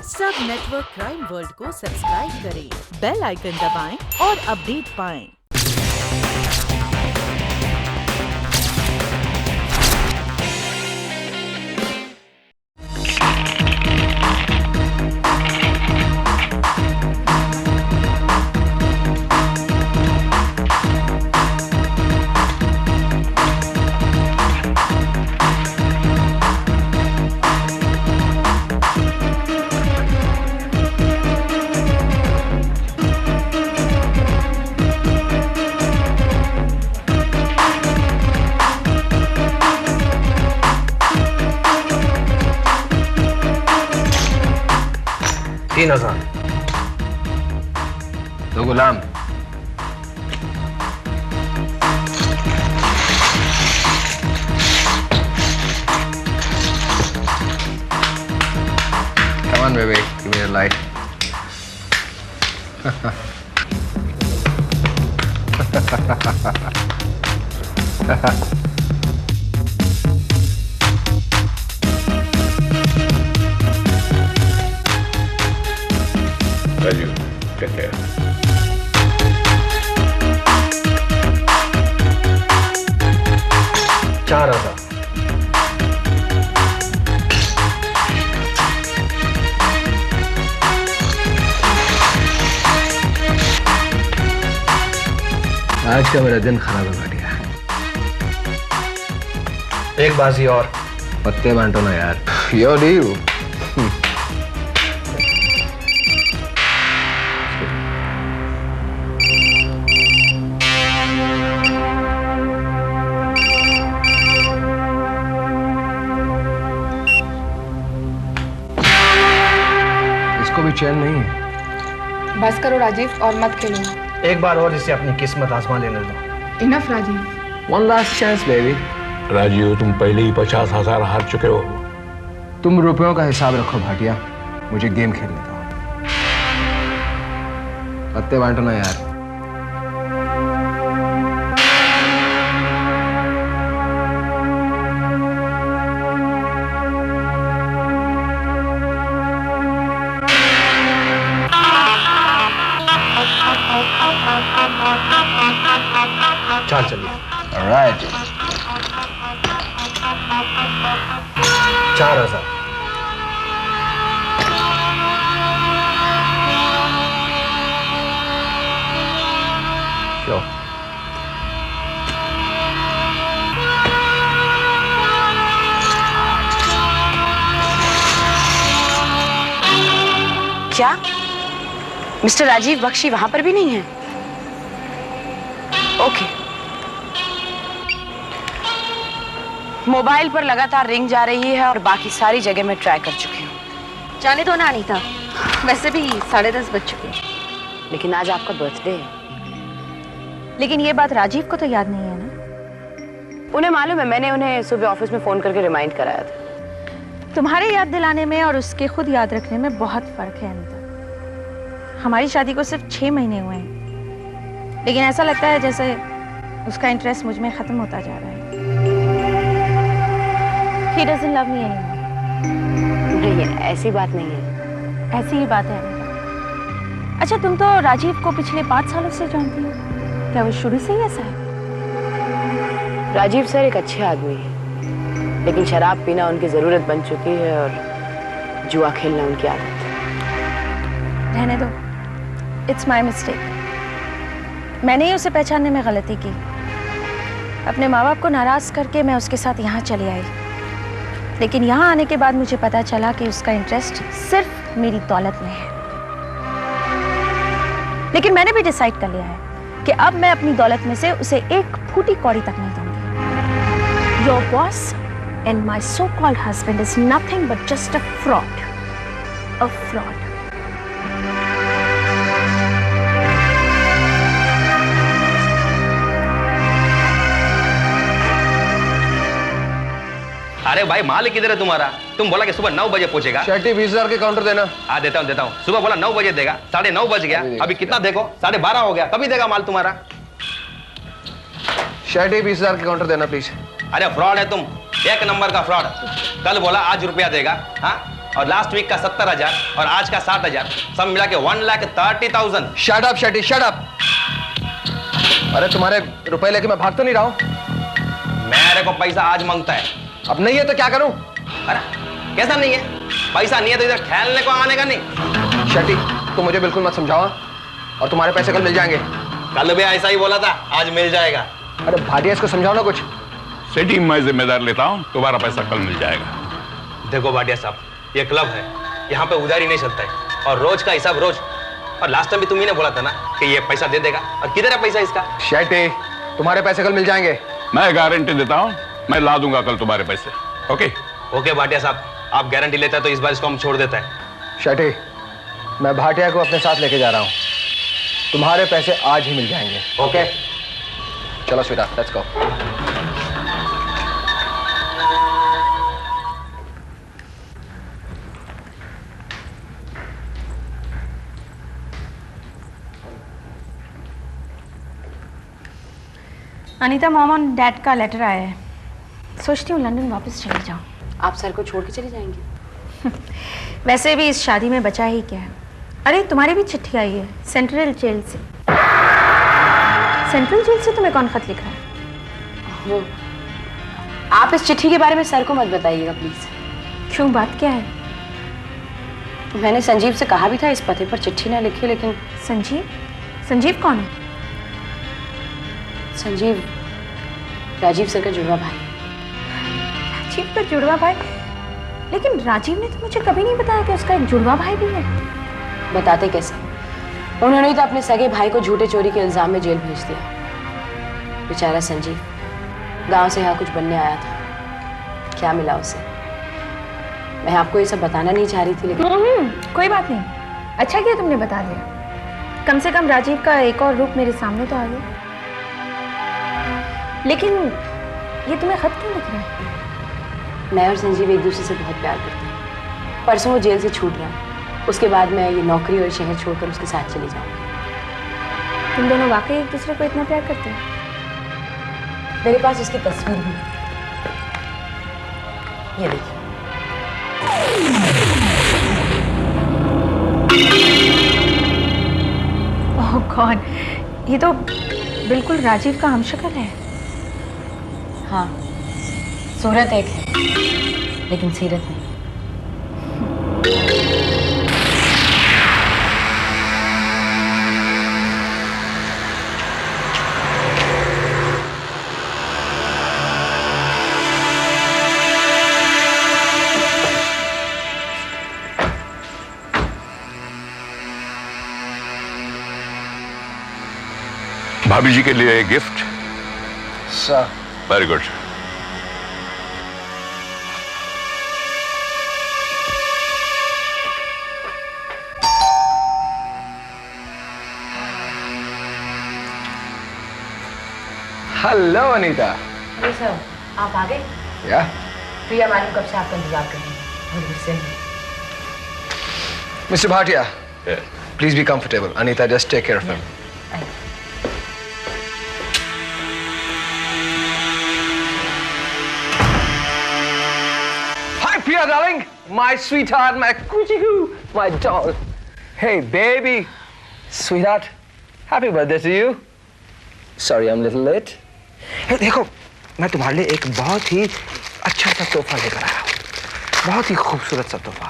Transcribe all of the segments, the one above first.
सब network crime world को subscribe करें, बेल आइकन दबाएं और अपडेट पाएं। तो गुलाम Come on, baby. Give me a light. Raju, take care. चार हजार। आज का मेरा दिन खराब है भाटिया। एक बाजी और। पत्ते बांटो ना यार। यो डील। इसको भी चैन नहीं है। बस करो राजीव और मत खेलो। एक बार और इसे अपनी किस्मत आजमा लेने दो। Enough Rajeev. One last chance, baby. Rajeev, तुम पहले ही 50,000 हार चुके हो। तुम रुपयों का हिसाब रखो भाटिया, मुझे गेम खेलने दो। पत्ते बांटो ना यार। चाल चलिए। Alright. 4,000। Sure. क्या मिस्टर राजीव बख्शी वहां पर भी नहीं है? ओके। मोबाइल पर लगातार रिंग जा रही है और बाकी सारी जगह मैं ट्राई कर चुकी हूँ। जाने दो ना अनीता, वैसे भी 10:30 बज चुके हैं। लेकिन आज आपका बर्थडे है। लेकिन ये बात राजीव को तो याद नहीं है ना? उन्हें मालूम है, मैंने उन्हें सुबह ऑफिस में फोन करके रिमाइंड कराया था। तुम्हारे याद दिलाने में और उसके खुद याद रखने में बहुत फर्क है अनीता। हमारी शादी को सिर्फ 6 महीने हुए हैं, लेकिन ऐसा लगता है जैसे उसका इंटरेस्ट मुझ में खत्म होता जा रहा है। He doesn't love me anymore. नहीं, ऐसी बात नहीं है। ऐसी ही बात है अनीता। अच्छा, तुम तो राजीव को पिछले 5 सालों से जानती हो, क्या वो शुरू से ही ऐसा है? राजीव सर एक अच्छे आदमी है, लेकिन शराब पीना उनकी जरूरत बन चुकी है और जुआ खेलना उनकी आदत है। रहने दो, इट्स माई मिस्टेक। मैंने ही उसे पहचानने में गलती की। अपने माँ बाप को नाराज करके मैं उसके साथ यहाँ चली आई, लेकिन यहाँ आने के बाद मुझे पता चला कि उसका इंटरेस्ट सिर्फ मेरी दौलत में है। लेकिन मैंने भी डिसाइड कर लिया है कि अब मैं अपनी दौलत में से उसे एक फूटी कौड़ी तक नहीं दूंगी। Your boss and my so called husband is nothing but just a fraud. A fraud. अरे भाई, माल किधर है तुम्हारा? तुम बोला कि सुबह 9 बजे पहुंचेगा। शेट्टी 20,000 के काउंटर देना। हाँ, देता हूँ। सुबह बोला 9 बजे देगा, 9:30 बज गया। अभी कितना देखो, 12:30 हो गया, कभी देगा माल तुम्हारा? शेट्टी 20,000 के काउंटर देना प्लीज। अरे फ्रॉड है तुम, एक नंबर का फ्रॉड। कल बोला आज रुपया देगा, हाँ, और लास्ट वीक का 70,000 और आज का 60,000, सब मिला के 1,30,000। शट अप शटी, शट अप। अरे तुम्हारे रुपए लेके मैं भाग तो नहीं रहा हूं। मेरे को पैसा आज मांगता है। अब नहीं है तो क्या करूं? अरे कैसा नहीं है? पैसा नहीं है तो इधर खेलने को आने का नहीं। शटी, तुम मुझे बिल्कुल मत समझाओ और तुम्हारे पैसे कल मिल जाएंगे। कल भी ऐसा ही बोला था, आज मिल जाएगा। अरे भाटिया, इसको समझाओ ना कुछ। सेठी, मैं जिम्मेदार लेता हूँ, तुम्हारा पैसा कल मिल जाएगा। देखो भाटिया साहब, ये क्लब है, यहाँ पे उधारी नहीं चलता है और रोज का हिसाब रोज। और लास्ट टाइम भी तुम ही ने बोला था ना कि ये पैसा दे देगा, और किधर है पैसा इसका? शटी, तुम्हारे पैसे कल मिल जाएंगे। मैं गारंटी देता हूँ, मैं ला दूंगा कल तुम्हारे पैसे। ओके ओके भाटिया साहब, आप गारंटी लेते हैं तो इस बार इसको हम छोड़ देते हैं। शटी, मैं भाटिया को अपने साथ लेके जा रहा हूँ। तुम्हारे पैसे आज ही मिल जाएंगे। ओके, चलो स्वीटा, लेट्स गो। अनीता, मॉम और डैड का लेटर आया है। सोचती हूँ लंदन वापस चली जाऊँ। आप सर को छोड़ के चले जाएंगे? वैसे भी इस शादी में बचा ही क्या है। अरे तुम्हारी भी चिट्ठी आई है सेंट्रल जेल से। सेंट्रल जेल से तुम्हें कौन खत लिखा है? वो आप इस चिट्ठी के बारे में सर को मत बताइएगा प्लीज। क्यों, बात क्या है? मैंने संजीव से कहा भी था इस पते पर चिट्ठी ना लिखी, लेकिन संजीव? संजीव कौन है? संजीव राजीव सर का जुड़वा भाई। राजीव का जुड़वा भाई? लेकिन राजीव ने तो मुझे कभी नहीं बताया कि उसका एक जुड़वा भाई भी है। बताते कैसे? उन्होंने तो अपने सगे भाई को झूठे चोरी के इल्जाम में जेल भेज दिया। बेचारा संजीव गांव से यहाँ कुछ बनने आया था, क्या मिला उसे? मैं आपको ये सब बताना नहीं चाह रही थी, लेकिन कोई बात नहीं, अच्छा किया तुमने बता दिया। कम से कम राजीव का एक और रूप मेरे सामने तो आ गया। लेकिन ये तुम्हें खत क्यों लिख रहा है? मैं और संजीव एक दूसरे से बहुत प्यार करते हैं। परसों वो जेल से छूट रहा है, उसके बाद मैं ये नौकरी और शहर छोड़कर उसके साथ चली जाऊंगी। तुम दोनों वाकई एक दूसरे को इतना प्यार करते हो? मेरे पास उसकी तस्वीर भी है, ये देखिए। ओह गॉड, ये तो बिल्कुल राजीव का हमशक्ल है। हाँ, सूरत एक है लेकिन सीरत नहीं। भाभी जी के लिए gift. Sir, very good. Hello Anita. अरे सर, आप आ गए? या प्रिया मैडम कब से आपका इंतजार कर रही है, और गुस्से में। Mister Bhatia, please be comfortable. Anita, just take care of him. Hi, Priya, darling. My sweetheart, my cutie-coo, my doll. Hey, baby. Sweetheart, happy birthday to you. Sorry, I'm a little late. Hey, देखो, मैं तुम्हारे लिए एक बहुत ही अच्छा सा तोहफा लेकर आया हूँ। बहुत ही खूबसूरत सा तोहफा।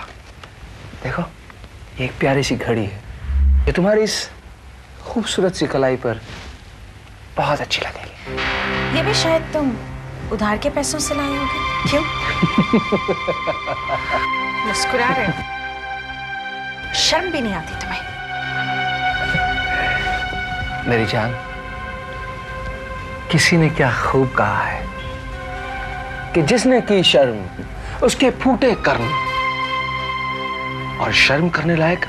देखो, एक प्यारी सी घड़ी है। ये तुम्हारी इस खूबसूरत सी कलाई पर बहुत अच्छी लगेगी। ये भी शायद तुम उधार के पैसों से लाए होगे। क्यों? मुस्कुरा रहे हो? शर्म भी नहीं आती तुम्हें? मेरी जान, किसी ने क्या खूब कहा है कि जिसने की शर्म उसके फूटे कर्म, और शर्म करने लायक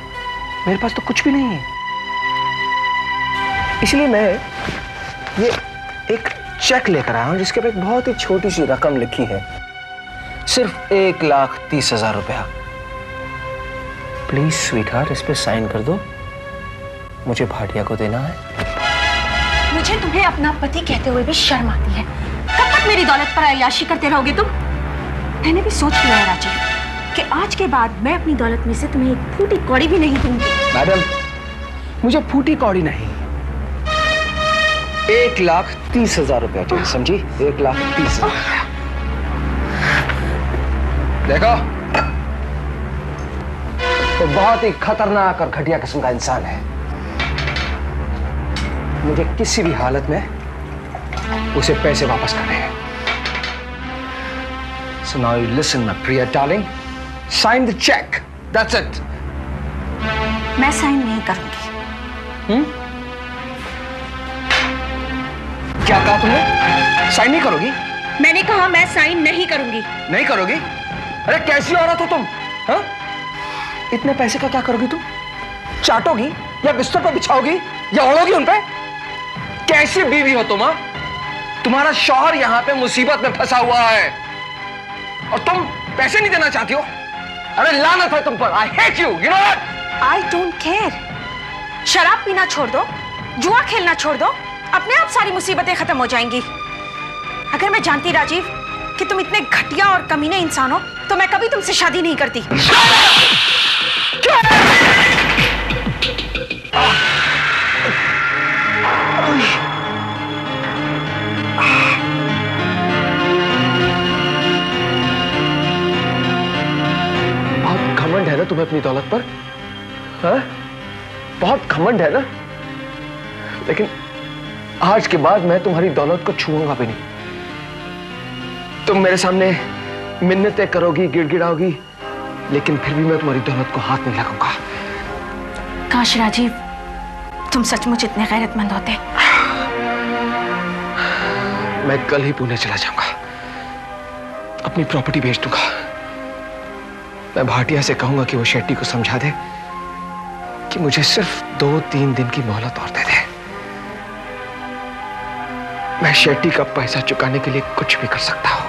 मेरे पास तो कुछ भी नहीं है। इसलिए मैं ये एक चेक लेकर आया हूं जिसके पे एक बहुत ही छोटी सी रकम लिखी है, सिर्फ 1,30,000 रुपया। प्लीज स्वीटहार्ट, इस पे साइन कर दो, मुझे भाटिया को देना है। मुझे तुम्हें अपना पति कहते हुए भी शर्म आती है। कब तक मेरी दौलत पर अय्याशी करते रहोगे तुम? मैंने भी सोच लिया है राजीव कि आज के बाद मैं अपनी दौलत में से तुम्हें एक फूटी कौड़ी भी नहीं दूंगी। मैडम, मुझे फूटी कौड़ी नहीं, 1,30,000 रुपया चाहिए, समझी? 1,30,000। देखो, वो बहुत ही खतरनाक और घटिया किस्म का इंसान है। मुझे किसी भी हालत में उसे पैसे वापस करने हैं। So now you listen, my Priya darling. Sign the check. That's it. मैं साइन नहीं करूंगी। क्या कहा तुमने? साइन नहीं करोगी? मैंने कहा मैं साइन नहीं करूंगी। नहीं करोगी? अरे कैसी औरत हो तुम? हाँ? इतने पैसे का क्या करोगी तुम? चाटोगी या बिस्तर पर बिछाओगी या ओढ़ोगी उन पे? कैसी बीवी हो तुम? तुम्हारा शौहर यहां पे मुसीबत में फंसा हुआ है और तुम पैसे नहीं देना चाहती हो? अरे लानत है तुम पर। I hate you. You know what? I don't care. शराब पीना छोड़ दो, जुआ खेलना छोड़ दो, अपने आप सारी मुसीबतें खत्म हो जाएंगी। अगर मैं जानती राजीव कि तुम इतने घटिया और कमीने इंसान हो तो मैं कभी तुमसे शादी नहीं करती। बहुत घमंड है ना तुम्हें अपनी दौलत पर? हाँ? बहुत घमंड है ना? लेकिन आज के बाद मैं तुम्हारी दौलत को छूऊंगा भी नहीं। तुम मेरे सामने मिन्नतें करोगी, गिड़गिड़ाओगी, लेकिन फिर भी मैं तुम्हारी दौलत को हाथ नहीं लगाऊंगा। काश राजीव तुम सचमुच इतने गैरतमंद होते। मैं कल ही पुणे चला जाऊंगा, अपनी प्रॉपर्टी बेच दूंगा। मैं भाटिया से कहूंगा कि वो शेट्टी को समझा दे कि मुझे सिर्फ 2-3 दिन की मोहलत और दे दे। मैं शेट्टी का पैसा चुकाने के लिए कुछ भी कर सकता हूं।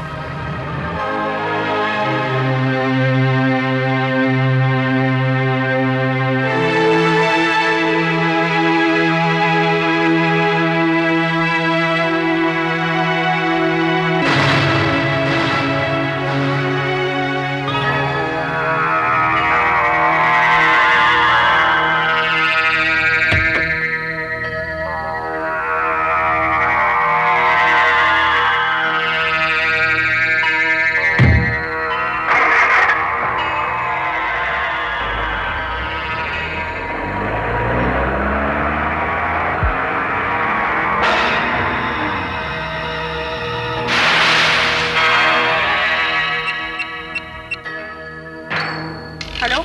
हेलो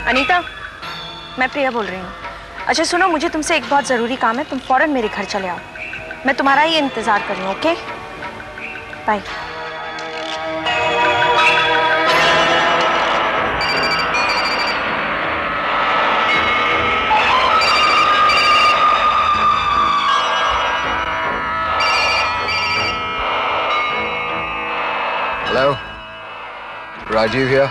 अनीता, मैं प्रिया बोल रही हूँ। अच्छा सुनो, मुझे तुमसे एक बहुत ज़रूरी काम है, तुम फौरन मेरे घर चले आओ। मैं तुम्हारा ही इंतज़ार कर रही हूँ। Okay, bye. Hello, Rajeev here.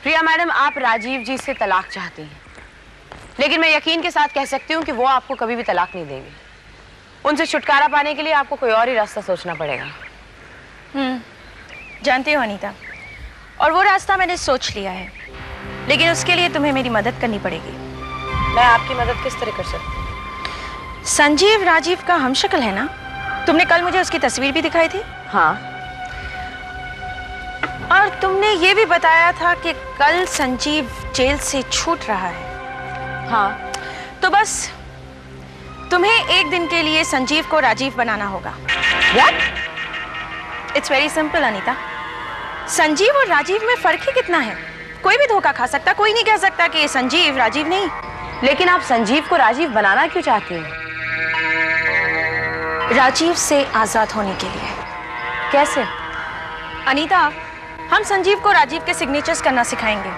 Priya madam, आप राजीव जी से तलाक चाहती हैं, लेकिन मैं यकीन के साथ कह सकती हूँ कि वो आपको कभी भी तलाक नहीं देंगे। उनसे छुटकारा पाने के लिए आपको कोई और ही रास्ता सोचना पड़ेगा। जानती हो अनीता, और वो रास्ता मैंने सोच लिया है, लेकिन उसके लिए तुम्हें मेरी मदद करनी पड़ेगी। मैं आपकी मदद किस तरह कर सकती हूँ? संजीव राजीव का हमशक्ल है ना? तुमने कल मुझे उसकी तस्वीर भी दिखाई थी। हाँ, और तुमने ये भी बताया था कि कल संजीव जेल से छूट रहा है। हाँ, तो बस तुम्हें एक दिन के लिए संजीव को राजीव बनाना होगा। What? It's very simple Anita. Sanjeev और राजीव में फर्क ही कितना है? कोई भी धोखा खा सकता, कोई नहीं कह सकता कि ये संजीव राजीव नहीं। लेकिन आप संजीव को राजीव बनाना क्यों चाहती हैं? राजीव से आजाद होने के लिए। कैसे? अनीता, हम संजीव को राजीव के सिग्नेचर्स करना सिखाएंगे।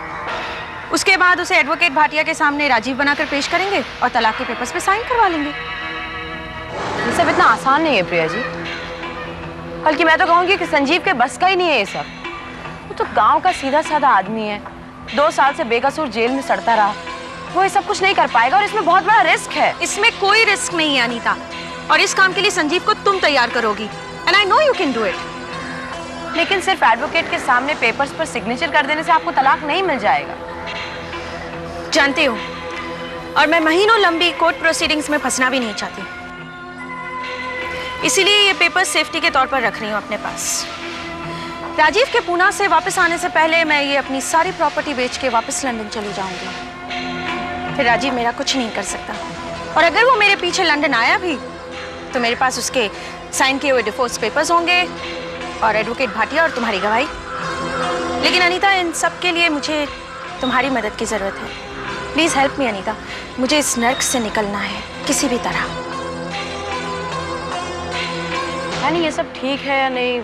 उसके बाद उसे एडवोकेट भाटिया के सामने राजीव बनाकर पेश करेंगे और तलाक के पेपर्स पे साइन करवा लेंगे। ये सब इतना आसान नहीं है प्रिया जी। बल्कि मैं तो कहूंगी कि संजीव के बस का ही नहीं है ये सब। वो तो गांव का सीधा साधा आदमी है, 2 साल से बेकसूर जेल में सड़ता रहा। वो ये सब कुछ नहीं कर पाएगा और इसमें बहुत बड़ा रिस्क है। इसमें कोई रिस्क नहीं है अनीता, और इस काम के लिए संजीव को तुम तैयार करोगी, and I know you can do it. लेकिन सिर्फ एडवोकेट के सामने पेपर्स पर सिग्नेचर कर देने से आपको तलाक नहीं मिल जाएगा। जानती हूँ, और मैं महीनों लंबी कोर्ट प्रोसीडिंग्स में फंसना भी नहीं चाहती, इसीलिए ये पेपर सेफ्टी के तौर पर रख रही हूँ अपने पास। राजीव के पूना से वापस आने से पहले मैं ये अपनी सारी प्रॉपर्टी बेच के वापस लंदन चली जाऊंगी। फिर राजीव मेरा कुछ नहीं कर सकता, और अगर वो मेरे पीछे लंदन आया भी तो मेरे पास उसके साइन किए हुए डिवोर्स पेपर्स होंगे और एडवोकेट भाटिया और तुम्हारी गवाही। लेकिन अनीता, इन सब के लिए मुझे तुम्हारी मदद की जरूरत है। प्लीज हेल्प मी अनीता, मुझे इस नर्क से निकलना है किसी भी तरह। यानी ये सब ठीक है या नहीं?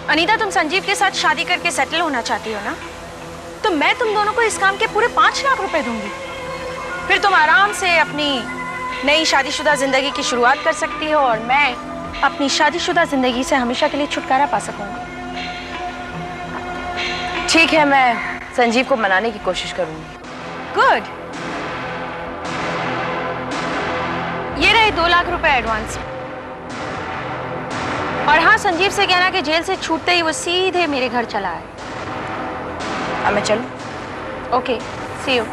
अनीता, तुम संजीव के साथ शादी करके सेटल होना चाहती हो ना? तो मैं तुम दोनों को इस काम के पूरे 5 लाख रुपए दूंगी। फिर तुम आराम से अपनी नई शादीशुदा जिंदगी की शुरुआत कर सकती हो, और मैं अपनी शादीशुदा जिंदगी से हमेशा के लिए छुटकारा पा सकूंगी। ठीक है, मैं संजीव को मनाने की कोशिश करूंगी। गुड। ये रहे 2 लाख रुपए एडवांस। और हाँ, संजीव से कहना कि जेल से छूटते ही वो सीधे मेरे घर चला है। अब मैं चलूं? Okay, see you.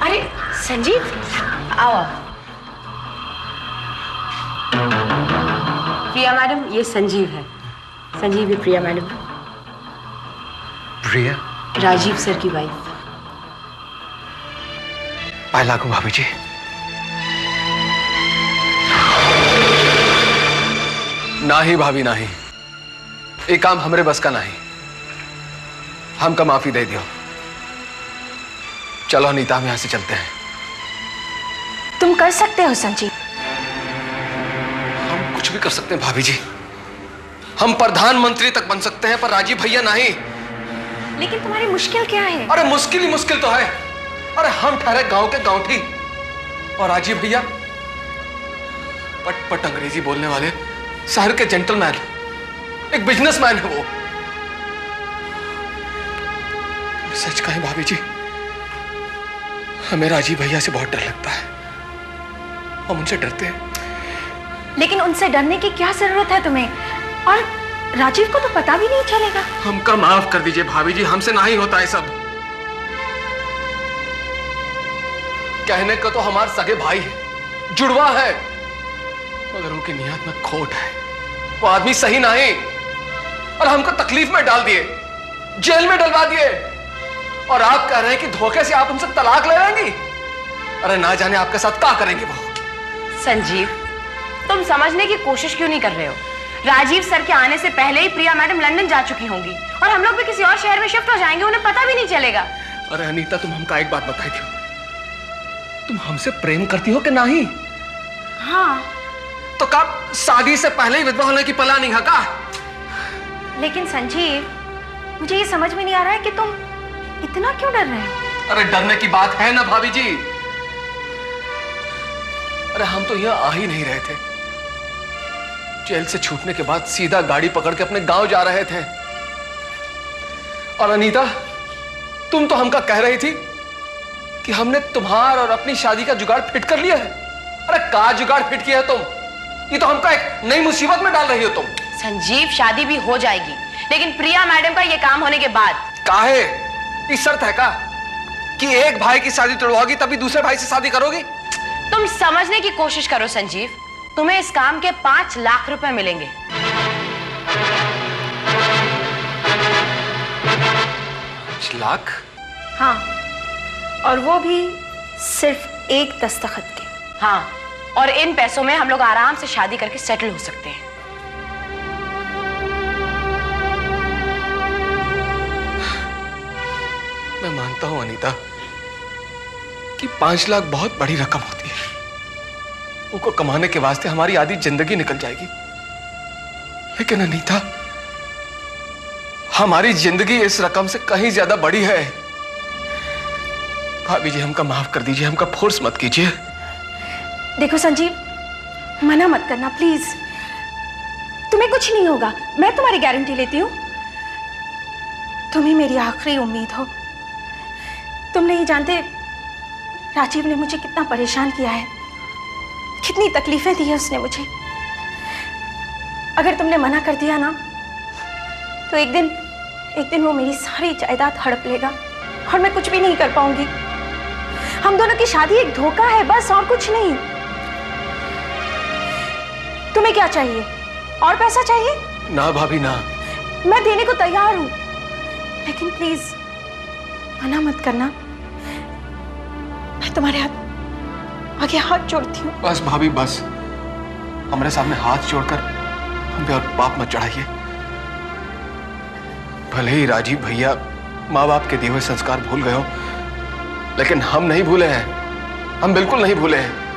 अरे संजीव, आओ। प्रिया मैडम, ये संजीव है। संजीव, ये प्रिया मैडम। प्रिया? राजीव सर की वाइफ। आई लागू भाभी जी। ना ही भाभी, ना ही। ये काम हमरे बस का नहीं। हमका माफी दे दियो। चलो अनीता, हम यहां से चलते हैं। तुम कर सकते हो संजीव। हम कुछ भी कर सकते हैं भाभी जी। हम प्रधानमंत्री तक बन सकते हैं, पर राजीव भैया नहीं। लेकिन तुम्हारी मुश्किल क्या है? अरे मुश्किल ही मुश्किल तो है। अरे हम ठहरे गांव के गांवठी, और राजीव भैया पट पट अंग्रेजी बोलने वाले शहर के जेंटलमैन, एक बिजनेसमैन है वो। सच कहें भाभी जी, हमें राजीव भैया से बहुत डर लगता है। हम उनसे डरते हैं। लेकिन उनसे डरने की क्या जरूरत है तुम्हें? और राजीव को तो पता भी नहीं चलेगा। हमका माफ कर दीजिए भाभी जी, हमसे ना ही होता है सब। कहने को तो हमारे सगे भाई है, जुड़वा है, मगर उनकी नियत में खोट है। वो आदमी सही नहीं, और हमको तकलीफ में डाल दिए, जेल में डलवा दिए। और आप कह रहे हैं कि धोखे से आप उनसे तलाक ले लेंगी? अरे ना जाने आपके साथ क्या करेंगे वो। संजीव, तुम समझने की कोशिश क्यों नहीं कर रहे हो? राजीव सर के आने से पहले ही प्रिया मैडम लंदन जा चुकी होंगी, और हम लोग भी किसी और शहर में शिफ्ट हो जाएंगे, उन्हें पता भी नहीं चलेगा। अरे अनीता, तुम हमका एक बात बताई थी, तुम हमसे प्रेम करती हो कि नहीं? हाँ। तो कब शादी से पहले ही विधवा होने की प्लानिंग है का? लेकिन संजीव, मुझे ये समझ में नहीं आ रहा है कि तुम इतना क्यों डर रहे हो? अरे डरने की बात है ना भाभी जी। अरे हम तो यहाँ आ ही नहीं रहे थे, जेल से छूटने के बाद सीधा गाड़ी पकड़ के अपने गांव जा रहे थे। और अनीता, तुम तो हमका कह रही थी कि हमने तुम्हार और अपनी शादी का जुगाड़ फिट कर लिया है। अरे का जुगाड़ फिट किया है तुम? ये तो हमका एक नई मुसीबत में डाल रही हो तुम। संजीव, शादी भी हो जाएगी, लेकिन प्रिया मैडम का ये काम होने के बाद। काहे? इस शर्त है का कि एक भाई की शादी तोड़वाओगी तभी दूसरे भाई से शादी करोगी? तुम समझने की कोशिश करो संजीव, तुम्हें इस काम के 5 लाख रुपए मिलेंगे। 5 लाख? हाँ, और वो भी सिर्फ एक दस्तखत के। हाँ, और इन पैसों में हम लोग आराम से शादी करके सेटल हो सकते हैं। मैं मानता हूं अनीता कि 5 लाख बहुत बड़ी रकम होती है। उनको कमाने के वास्ते हमारी आधी जिंदगी निकल जाएगी। लेकिन अनीता, हमारी जिंदगी इस रकम से कहीं ज्यादा बड़ी है। भाभी जी, हमका माफ कर दीजिए, हमका फोर्स मत कीजिए। देखो संजीव, मना मत करना प्लीज। तुम्हें कुछ नहीं होगा, मैं तुम्हारी गारंटी लेती हूँ। तुम ही मेरी आखिरी उम्मीद हो। तुम नहीं जानते राजीव ने मुझे कितना परेशान किया है, कितनी तकलीफें दी है उसने मुझे। अगर तुमने मना कर दिया ना, तो एक दिन वो मेरी सारी जायदाद हड़प लेगा और मैं कुछ भी नहीं कर पाऊंगी। हम दोनों की शादी एक धोखा है, बस, और कुछ नहीं। तुम्हें क्या चाहिए? और पैसा चाहिए? ना भाभी ना। मैं देने को तैयार हूं, लेकिन प्लीज मना मत करना। मैं तुम्हारे आगे हाथ जोड़ती हूँ। बस भाभी, बस। हमारे सामने हाथ जोड़कर हम पे और पाप मत चढ़ाइए। भले ही राजीव भैया माँ बाप के दिए हुए संस्कार भूल गए हो, लेकिन हम नहीं भूले हैं। हम बिल्कुल नहीं भूले हैं।